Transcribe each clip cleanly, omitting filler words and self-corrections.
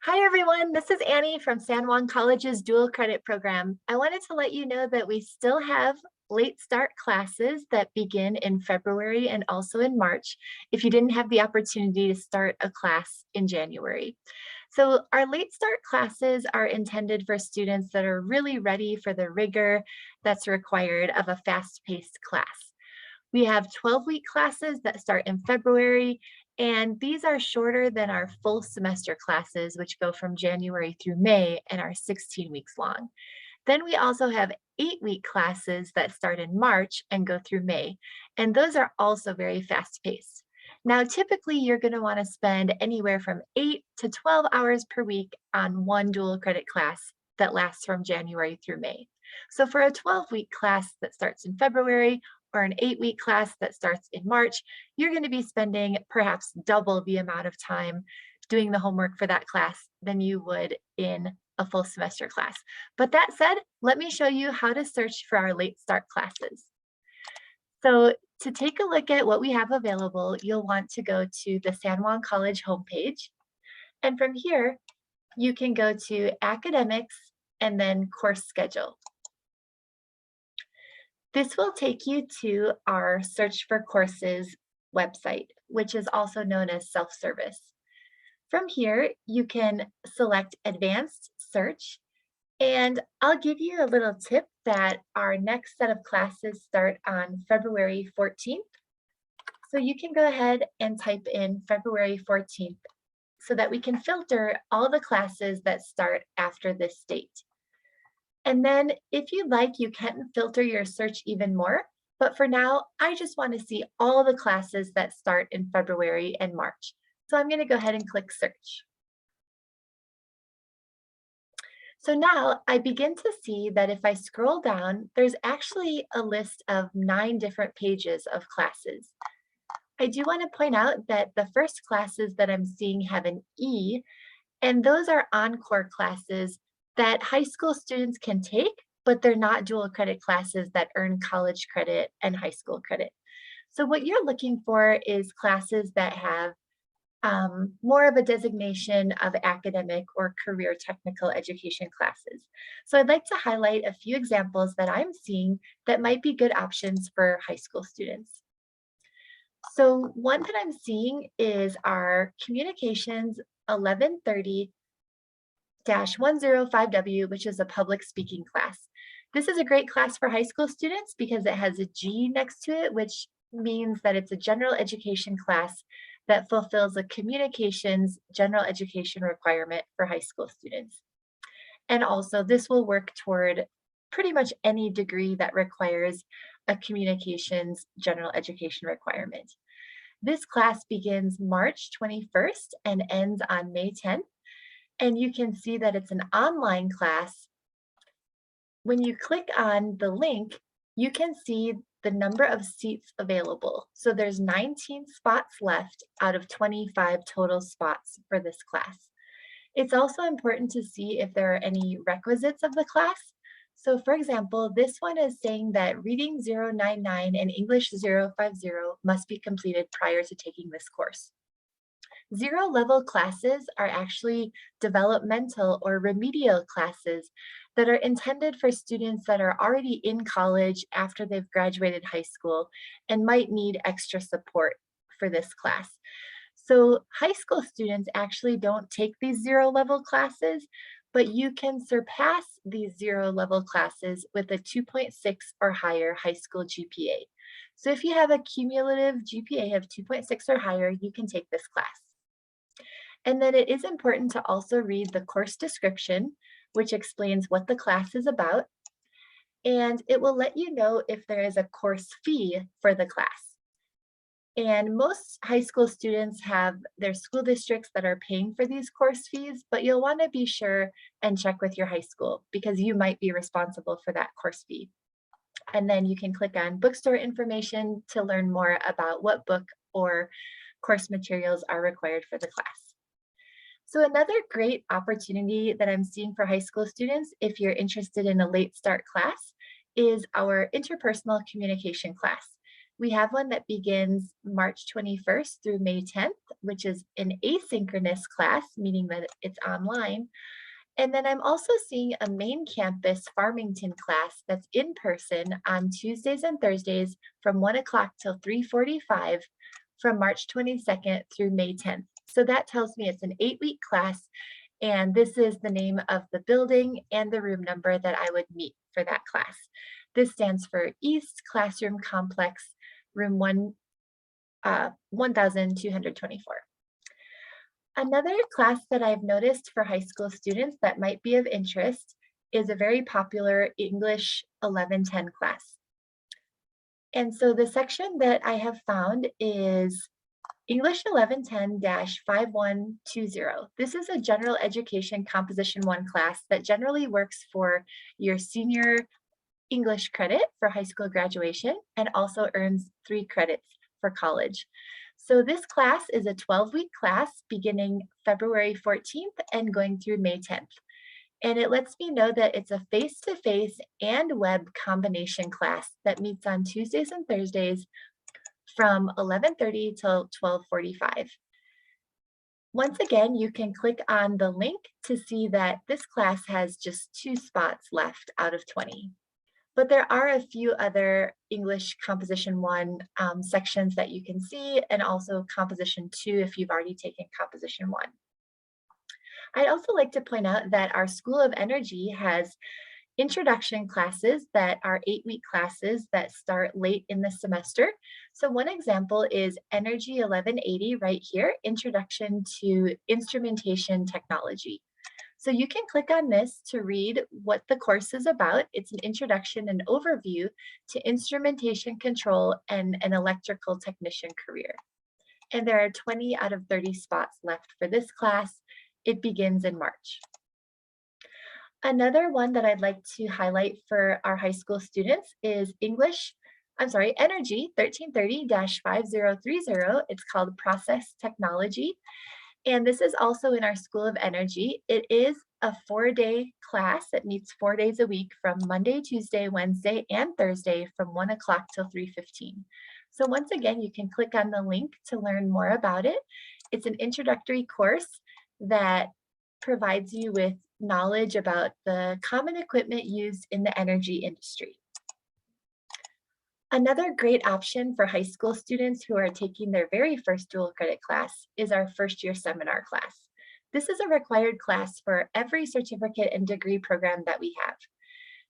Hi everyone, this is Annie from San Juan College's dual credit program. I wanted to let you know that we still have late start classes that begin in February and also in March if you didn't have the opportunity to start a class in January. So our late start classes are intended for students that are really ready for the rigor that's required of a fast-paced class. We have 12-week classes that start in February, and these are shorter than our full semester classes, which go from January through May and are 16 weeks long. Then we also have 8-week classes that start in March and go through May, and those are also very fast-paced. Now, typically, you're going to want to spend anywhere from 8 to 12 hours per week on one dual credit class that lasts from January through May. So for a 12-week class that starts in February or an 8-week class that starts in March, you're going to be spending perhaps double the amount of time doing the homework for that class than you would in a full semester class. But that said, let me show you how to search for our late start classes. So to take a look at what we have available, you'll want to go to the San Juan College homepage. And from here, you can go to academics and then course schedule. This will take you to our search for courses website, which is also known as self-service. From here, you can select advanced search, and I'll give you a little tip that our next set of classes start on February 14th. So you can go ahead and type in February 14th so that we can filter all the classes that start after this date. And then if you'd like, you can filter your search even more. But for now, I just want to see all the classes that start in February and March. So I'm going to go ahead and click search. So now I begin to see that if I scroll down, there's actually a list of 9 different pages of classes. I do want to point out that the first classes that I'm seeing have an E, and those are encore classes that high school students can take, but they're not dual credit classes that earn college credit and high school credit. So what you're looking for is classes that have more of a designation of academic or career technical education classes. So I'd like to highlight a few examples that I'm seeing that might be good options for high school students. So one that I'm seeing is our Communications 1130-105W, which is a public speaking class. This is a great class for high school students because it has a G next to it, which means that it's a general education class that fulfills a communications general education requirement for high school students. And also this will work toward pretty much any degree that requires a communications general education requirement. This class begins March 21st and ends on May 10th. And you can see that it's an online class. When you click on the link, you can see the number of seats available. So there's 19 spots left out of 25 total spots for this class. It's also important to see if there are any requisites of the class. So for example, this one is saying that reading 099 and English 050 must be completed prior to taking this course. Zero level classes are actually developmental or remedial classes that are intended for students that are already in college after they've graduated high school and might need extra support for this class. So high school students actually don't take these zero level classes, but you can surpass these zero level classes with a 2.6 or higher high school GPA. So if you have a cumulative GPA of 2.6 or higher, you can take this class. And then it is important to also read the course description, which explains what the class is about, and it will let you know if there is a course fee for the class. And most high school students have their school districts that are paying for these course fees, but you'll want to be sure and check with your high school because you might be responsible for that course fee. And then you can click on bookstore information to learn more about what book or course materials are required for the class. So another great opportunity that I'm seeing for high school students, if you're interested in a late start class, is our interpersonal communication class. We have one that begins March 21st through May 10th, which is an asynchronous class, meaning that it's online. And then I'm also seeing a main campus Farmington class that's in person on Tuesdays and Thursdays from 1 o'clock till 3:45 from March 22nd through May 10th. So that tells me it's an 8-week class, and this is the name of the building and the room number that I would meet for that class. This stands for East Classroom Complex, room 1224. Another class that I've noticed for high school students that might be of interest is a very popular English 1110 class. And so the section that I have found is English 1110-5120. This is a general education composition 1 class that generally works for your senior English credit for high school graduation and also earns 3 credits for college. So this class is a 12-week class beginning February 14th and going through May 10th. And it lets me know that it's a face-to-face and web combination class that meets on Tuesdays and Thursdays from 11:30 till 12:45. Once again, you can click on the link to see that this class has just 2 spots left out of 20. But there are a few other English Composition 1 sections that you can see, and also Composition 2 if you've already taken Composition 1. I'd also like to point out that our School of Energy has introduction classes that are 8-week classes that start late in the semester. So one example is Energy 1180 right here, Introduction to Instrumentation Technology. So you can click on this to read what the course is about. It's an introduction and overview to instrumentation control and an electrical technician career. And there are 20 out of 30 spots left for this class. It begins in March. Another one that I'd like to highlight for our high school students is Energy 1330-5030. It's called Process Technology. And this is also in our School of Energy. It is a 4-day class that meets 4 days a week from Monday, Tuesday, Wednesday, and Thursday from 1 o'clock till 3:15. So once again, you can click on the link to learn more about it. It's an introductory course that provides you with knowledge about the common equipment used in the energy industry. Another great option for high school students who are taking their very first dual credit class is our first year seminar class. This is a required class for every certificate and degree program that we have.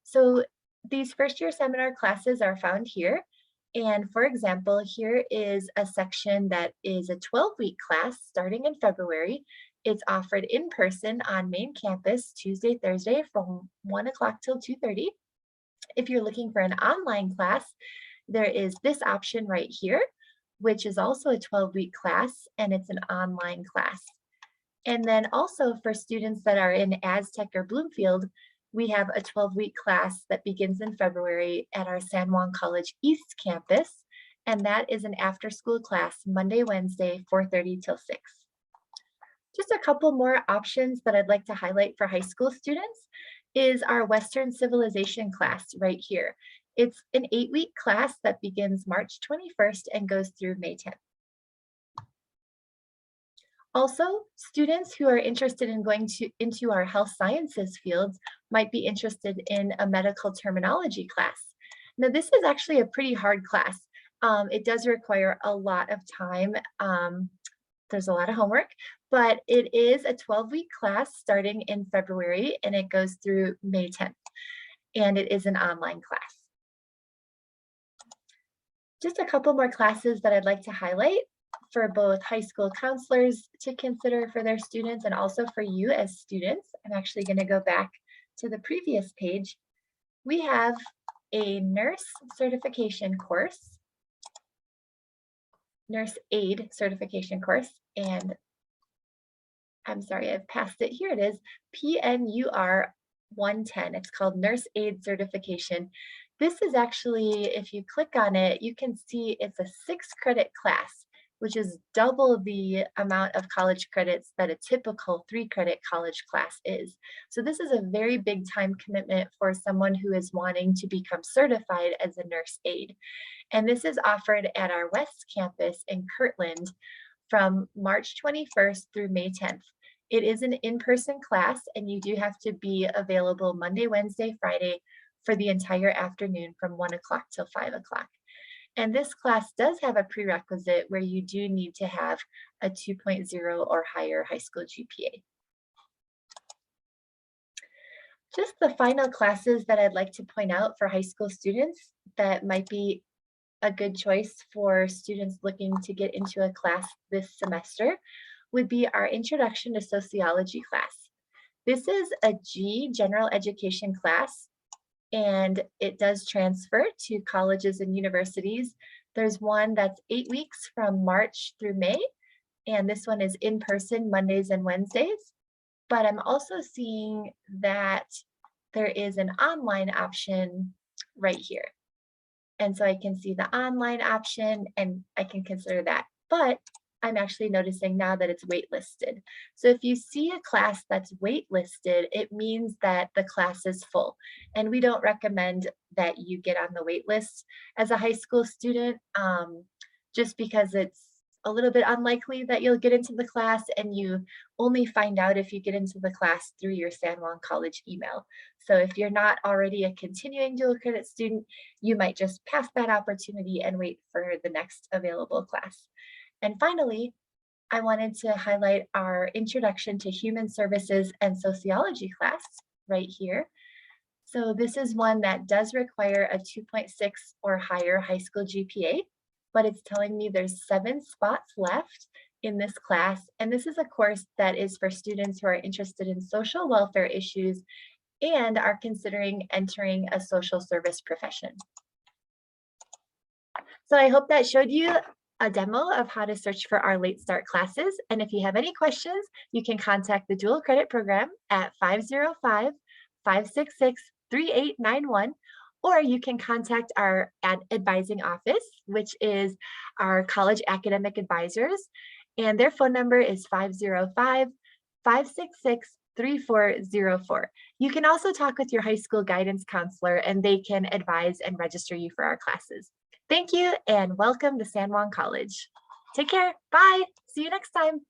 So these first year seminar classes are found here. And for example, here is a section that is a 12-week class starting in February. It's offered in person on main campus Tuesday, Thursday from 1 o'clock till 2:30. If you're looking for an online class, there is this option right here, which is also a 12-week class, and it's an online class. And then also for students that are in Aztec or Bloomfield, we have a 12-week class that begins in February at our San Juan College East campus, and that is an after-school class Monday, Wednesday, 4:30 till 6. Just a couple more options that I'd like to highlight for high school students is our Western Civilization class right here. It's an 8-week class that begins March 21st and goes through May 10th. Also, students who are interested in going into our health sciences fields might be interested in a medical terminology class. Now, this is actually a pretty hard class. It does require a lot of time. There's a lot of homework, but it is a 12-week class starting in February, and it goes through May 10th, and it is an online class. Just a couple more classes that I'd like to highlight for both high school counselors to consider for their students and also for you as students. I'm actually going to go back to the previous page. We have a nurse certification course, nurse aid certification course, and I'm sorry, I've passed it. Here it is, PNUR 110. It's called Nurse Aid Certification. This is actually, if you click on it, you can see it's a 6-credit class. which is double the amount of college credits that a typical 3-credit college class is. So this is a very big time commitment for someone who is wanting to become certified as a nurse aide. And this is offered at our West Campus in Kirtland from March 21st through May 10th. It is an in-person class, and you do have to be available Monday, Wednesday, Friday for the entire afternoon from 1 o'clock till 5 o'clock. And this class does have a prerequisite where you do need to have a 2.0 or higher high school GPA. Just the final classes that I'd like to point out for high school students that might be a good choice for students looking to get into a class this semester would be our Introduction to Sociology class. This is a G general education class, and it does transfer to colleges and universities. There's one that's 8 weeks from March through May, and this one is in person Mondays and Wednesdays. But I'm also seeing that there is an online option right here. And so I can see the online option and I can consider that. But I'm actually noticing now that it's waitlisted. So if you see a class that's waitlisted, it means that the class is full. And we don't recommend that you get on the wait list as a high school student, just because it's a little bit unlikely that you'll get into the class, and you only find out if you get into the class through your San Juan College email. So if you're not already a continuing dual credit student, you might just pass that opportunity and wait for the next available class. And finally, I wanted to highlight our Introduction to Human Services and Sociology class right here. So this is one that does require a 2.6 or higher high school GPA, but it's telling me there's 7 spots left in this class. And this is a course that is for students who are interested in social welfare issues and are considering entering a social service profession. So I hope that showed you a demo of how to search for our late start classes. And if you have any questions, you can contact the Dual Credit Program at 505-566-3891, or you can contact our advising office, which is our college academic advisors, and their phone number is 505-566-3404. You can also talk with your high school guidance counselor, and they can advise and register you for our classes. Thank you and welcome to San Juan College. Take care. Bye. See you next time.